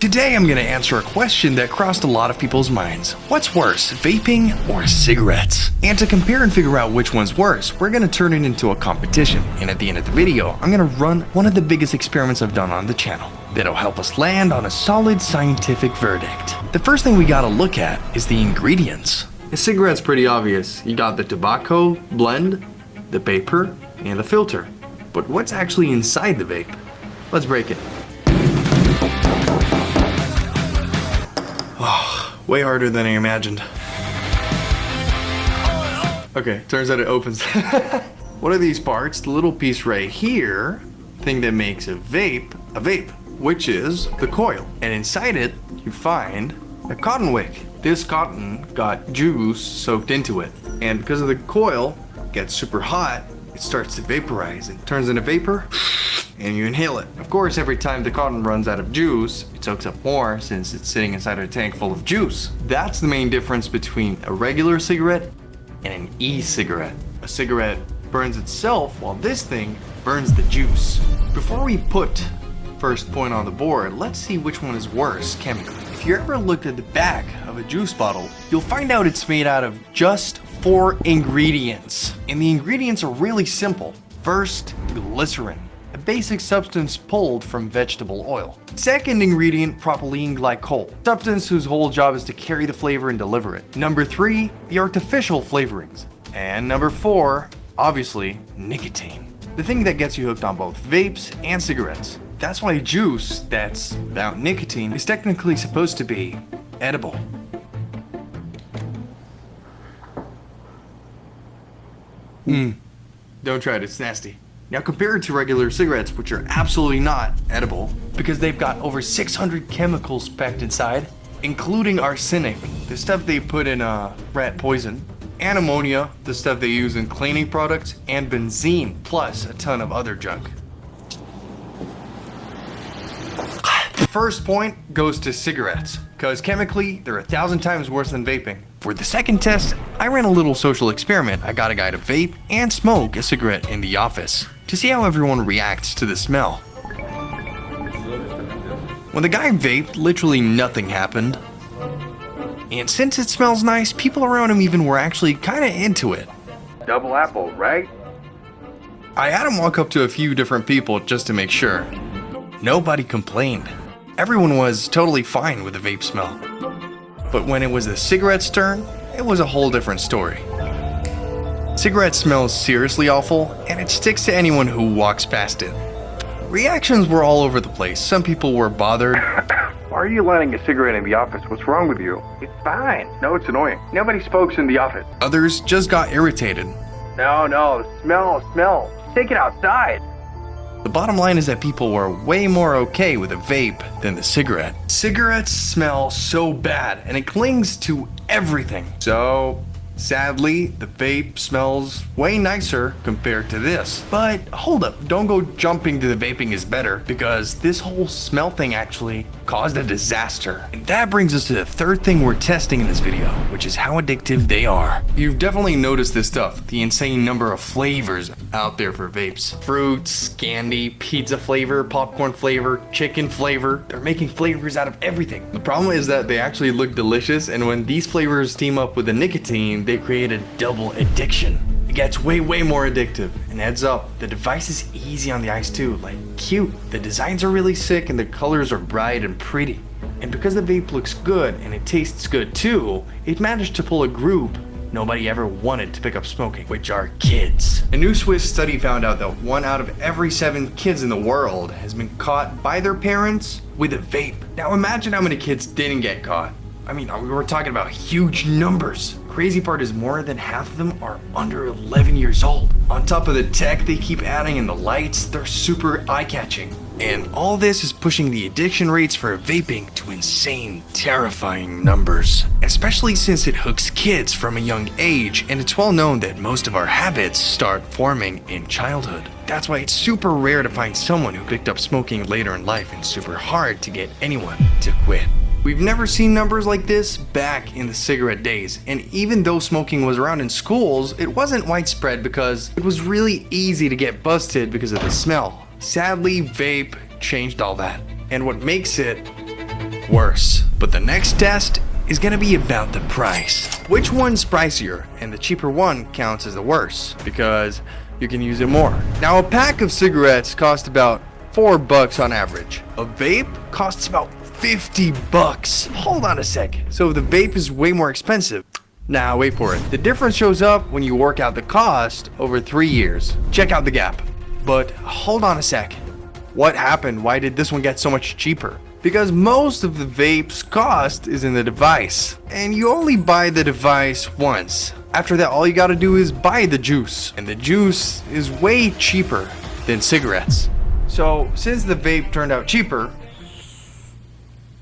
Today I'm going to answer a question that crossed a lot of people's minds. What's worse, vaping or cigarettes? And to compare and figure out which one's worse, we're going to turn it into a competition. And at the end of the video, I'm going to run one of the biggest experiments I've done on the channel that'll help us land on a solid scientific verdict. The first thing we got to look at is the ingredients. A cigarette's pretty obvious. You got the tobacco blend, the paper, and the filter. But what's actually inside the vape? Let's break it. Way harder than I imagined. Okay, turns out it opens. What are these parts? The little piece right here, thing that makes a vape, which is the coil. And inside it, you find a cotton wick. This cotton got juice soaked into it. And because of the coil, it gets super hot, it starts to vaporize. It turns into vapor, and you inhale it. Of course, every time the cotton runs out of juice, it soaks up more since it's sitting inside a tank full of juice. That's the main difference between a regular cigarette and an e-cigarette. A cigarette burns itself while this thing burns the juice. Before we put first point on the board, let's see which one is worse chemically. If you ever looked at the back of a juice bottle, you'll find out it's made out of just 4 ingredients. And the ingredients are really simple. First, glycerin, a basic substance pulled from vegetable oil. Second ingredient, propylene glycol, substance whose whole job is to carry the flavor and deliver it. Number 3, the artificial flavorings. And number 4, obviously, nicotine. The thing that gets you hooked on both vapes and cigarettes. That's why juice that's without nicotine is technically supposed to be edible. Don't try it, it's nasty. Now compare it to regular cigarettes, which are absolutely not edible because they've got over 600 chemicals packed inside, including arsenic, the stuff they put in rat poison, and ammonia, the stuff they use in cleaning products, and benzene, plus a ton of other junk. First point goes to cigarettes, because chemically, they're 1,000 times worse than vaping. For the second test, I ran a little social experiment. I got a guy to vape and smoke a cigarette in the office to see how everyone reacts to the smell. When the guy vaped, literally nothing happened. And since it smells nice, people around him even were actually kinda into it. Double apple, right? I had him walk up to a few different people just to make sure. Nobody complained. Everyone was totally fine with the vape smell. But when it was the cigarette's turn, it was a whole different story. Cigarette smells seriously awful, and it sticks to anyone who walks past it. Reactions were all over the place. Some people were bothered. Why are you lighting a cigarette in the office? What's wrong with you? It's fine. No, it's annoying. Nobody smokes in the office. Others just got irritated. No, smell. Take it outside. The bottom line is that people were way more okay with a vape than the cigarette. Cigarettes smell so bad, and it clings to everything. So, sadly, the vape smells way nicer compared to this. But hold up, don't go jumping to the vaping is better, because this whole smell thing actually caused a disaster. And that brings us to the third thing we're testing in this video, which is how addictive they are. You've definitely noticed this stuff, the insane number of flavors out there for vapes. Fruits, candy, pizza flavor, popcorn flavor, chicken flavor. They're making flavors out of everything. The problem is that they actually look delicious, and when these flavors team up with the nicotine, they create a double addiction. It gets way more addictive. And heads up, the device is easy on the eyes too, like cute. The designs are really sick and the colors are bright and pretty. And because the vape looks good and it tastes good too, it managed to pull a group nobody ever wanted to pick up smoking, which are kids. A new Swiss study found out that 1 out of every 7 kids in the world has been caught by their parents with a vape. Now imagine how many kids didn't get caught. I mean, we're talking about huge numbers. Crazy part is more than half of them are under 11 years old. On top of the tech they keep adding and the lights, they're super eye-catching. And all this is pushing the addiction rates for vaping to insane, terrifying numbers. Especially since it hooks kids from a young age, and it's well known that most of our habits start forming in childhood. That's why it's super rare to find someone who picked up smoking later in life, and super hard to get anyone to quit. We've never seen numbers like this back in the cigarette days, and even though smoking was around in schools, it wasn't widespread because it was really easy to get busted because of the smell. Sadly, vape changed all that. And what makes it worse. But the next test is gonna be about the price. Which one's pricier? And the cheaper one counts as the worse because you can use it more. Now a pack of cigarettes costs about $4 on average. A vape costs about 50 bucks. Hold on a sec. So the vape is way more expensive. Now wait for it. The difference shows up when you work out the cost over 3 years. Check out the gap. But hold on a sec. What happened? Why did this one get so much cheaper? Because most of the vape's cost is in the device. And you only buy the device once. After that, all you gotta do is buy the juice. And the juice is way cheaper than cigarettes. So since the vape turned out cheaper,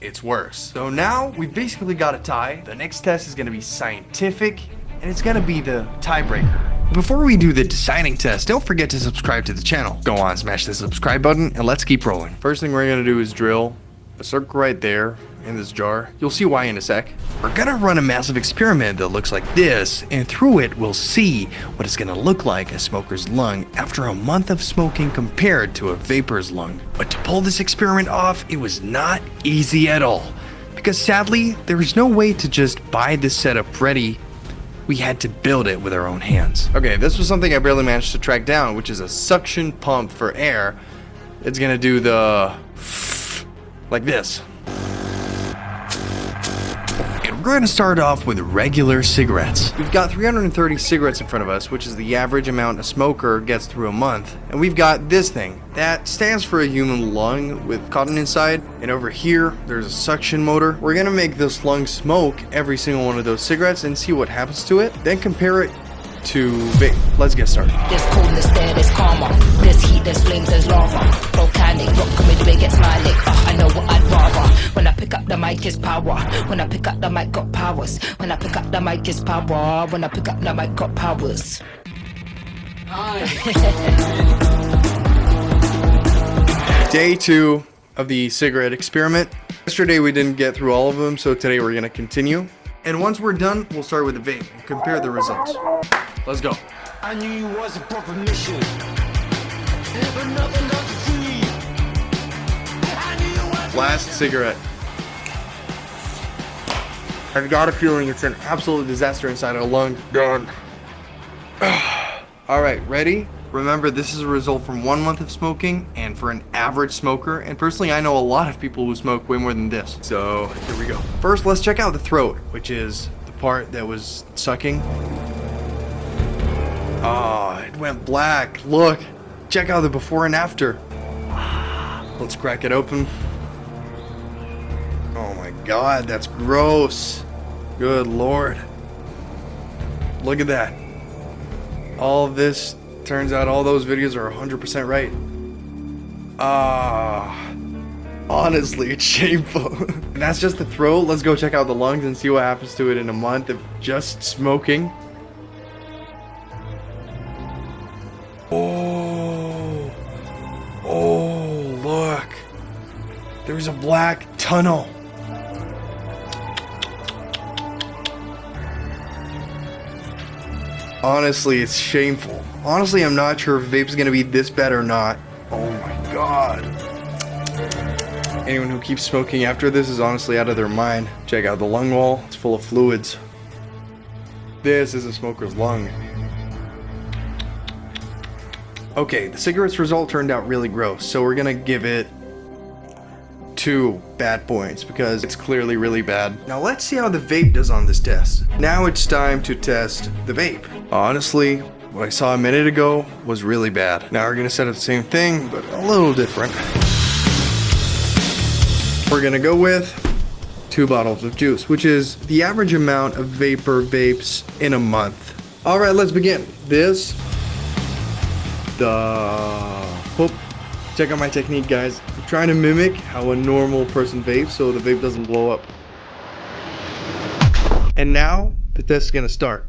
it's worse. So now we've basically got a tie. The next test is gonna be scientific, and it's gonna be the tiebreaker. Before we do the deciding test, don't forget to subscribe to the channel. Go on, smash the subscribe button, and let's keep rolling. First thing we're gonna do is drill a circle right there in this jar. You'll see why in a sec. We're gonna run a massive experiment that looks like this, and through it we'll see what it's gonna look like a smoker's lung after a month of smoking compared to a vapor's lung. But to pull this experiment off, it was not easy at all. Because sadly, there was no way to just buy this setup ready. We had to build it with our own hands. Okay, this was something I barely managed to track down, which is a suction pump for air. It's gonna do the like this. And we're going to start off with regular cigarettes. We've got 330 cigarettes in front of us, which is the average amount a smoker gets through a month. And we've got this thing. That stands for a human lung with cotton inside. And over here, there's a suction motor. We're going to make this lung smoke every single one of those cigarettes and see what happens to it. Then compare it to vape. Let's get started. There's coldness there, there's karma. There's heat, there's flames, there's lava. Volcanic, rock coming way gets my lick. I know what I'd rather. When I pick up the mic, it's power. When I pick up the mic, got powers. When I pick up the mic, it's power. When I pick up the mic, got powers. Day 2 of the cigarette experiment. Yesterday we didn't get through all of them, so today we're gonna continue. And once we're done, we'll start with the vape and compare the results. Let's go. I knew you was a proper mission, but nothing else is free. I knew you was Last cigarette. I've got a feeling it's an absolute disaster inside our lung. Done. All right, ready? Remember, this is a result from 1 month of smoking and for an average smoker. And personally, I know a lot of people who smoke way more than this. So here we go. First, let's check out the throat, which is the part that was sucking. Oh, it went black. Look, check out the before and after. Let's crack it open. Oh my God, that's gross. Good Lord. Look at that. All of this, turns out all those videos are 100% right. Honestly, it's shameful. And that's just the throat. Let's go check out the lungs and see what happens to it in a month of just smoking. Oh, look. There's a black tunnel. Honestly, it's shameful. Honestly, I'm not sure if vape's gonna be this bad or not. Oh my God. Anyone who keeps smoking after this is honestly out of their mind. Check out the lung wall. It's full of fluids. This is a smoker's lung. Okay, the cigarette's result turned out really gross, so we're gonna give it 2 bad points because it's clearly really bad. Now let's see how the vape does on this test. Now it's time to test the vape. Honestly, what I saw a minute ago was really bad. Now we're gonna set up the same thing, but a little different. We're gonna go with 2 bottles of juice, which is the average amount of vapor vapes in a month. All right, let's begin. Whoop. Check out my technique, guys. I'm trying to mimic how a normal person vapes so the vape doesn't blow up. And now the test is gonna start.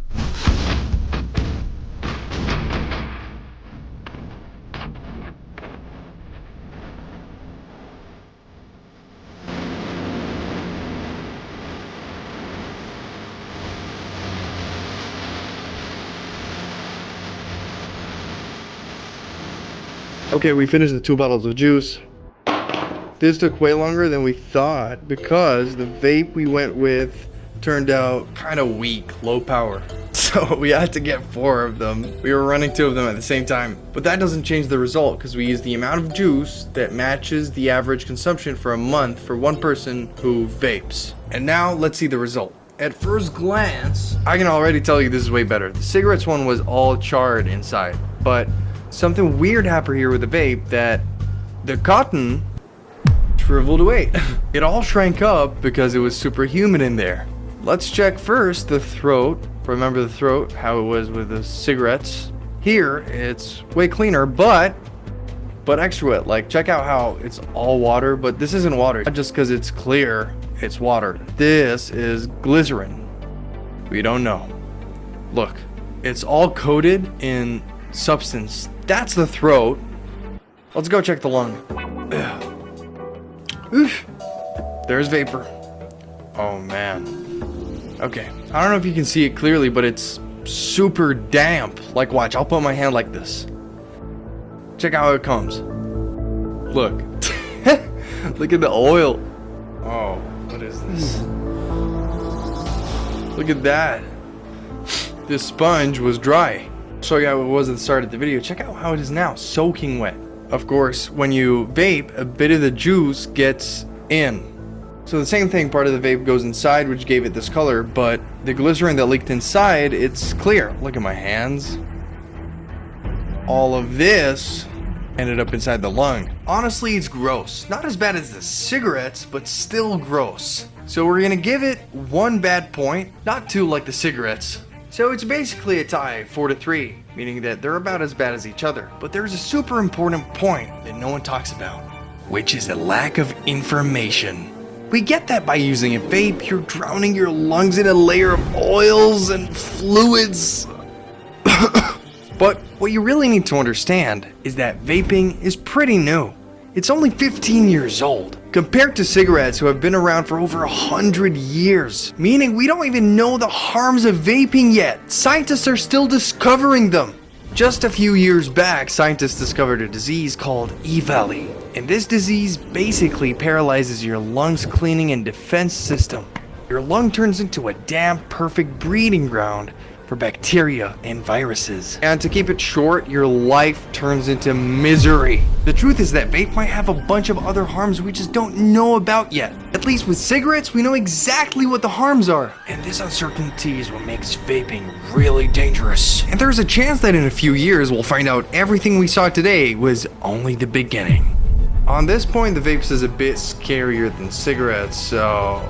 Okay, we finished the 2 bottles of juice. This took way longer than we thought because the vape we went with turned out kind of weak, low power. So we had to get 4 of them. We were running 2 of them at the same time. But that doesn't change the result because we used the amount of juice that matches the average consumption for a month for one person who vapes. And now let's see the result. At first glance, I can already tell you this is way better. The cigarettes one was all charred inside. But something weird happened here with the vape that the cotton shriveled away. It all shrank up because it was super humid in there. Let's check first the throat. Remember the throat, how it was with the cigarettes. Here, it's way cleaner, but extra wet. Like, check out how it's all water, but this isn't water. Not just because it's clear, it's water. This is glycerin. We don't know. Look, it's all coated in substance. That's the throat. Let's go check the lung. Oof. There's vapor. Oh, man. Okay, I don't know if you can see it clearly, but it's super damp. Like, watch, I'll put my hand like this. Check out how it comes. Look. Look at the oil. Oh, what is this? Look at that. This sponge was dry. Show you how it was at the start of the video. Check out how it is now, soaking wet. Of course, when you vape, a bit of the juice gets in. So the same thing, part of the vape goes inside, which gave it this color, but the glycerin that leaked inside, it's clear. Look at my hands. All of this ended up inside the lung. Honestly, it's gross. Not as bad as the cigarettes, but still gross. So we're gonna give it 1 bad point, not 2 like the cigarettes. So it's basically a tie, 4-3, meaning that they're about as bad as each other. But there's a super important point that no one talks about, which is the lack of information. We get that by using a vape, you're drowning your lungs in a layer of oils and fluids. But what you really need to understand is that vaping is pretty new. It's only 15 years old, compared to cigarettes who have been around for over 100 years, meaning we don't even know the harms of vaping yet. Scientists are still discovering them. Just a few years back, scientists discovered a disease called EVALI. And this disease basically paralyzes your lungs' cleaning and defense system. Your lung turns into a damn perfect breeding ground for bacteria and viruses. And to keep it short, your life turns into misery. The truth is that vape might have a bunch of other harms we just don't know about yet. At least with cigarettes, we know exactly what the harms are. And this uncertainty is what makes vaping really dangerous. And there's a chance that in a few years, we'll find out everything we saw today was only the beginning. On this point, the vapes is a bit scarier than cigarettes, so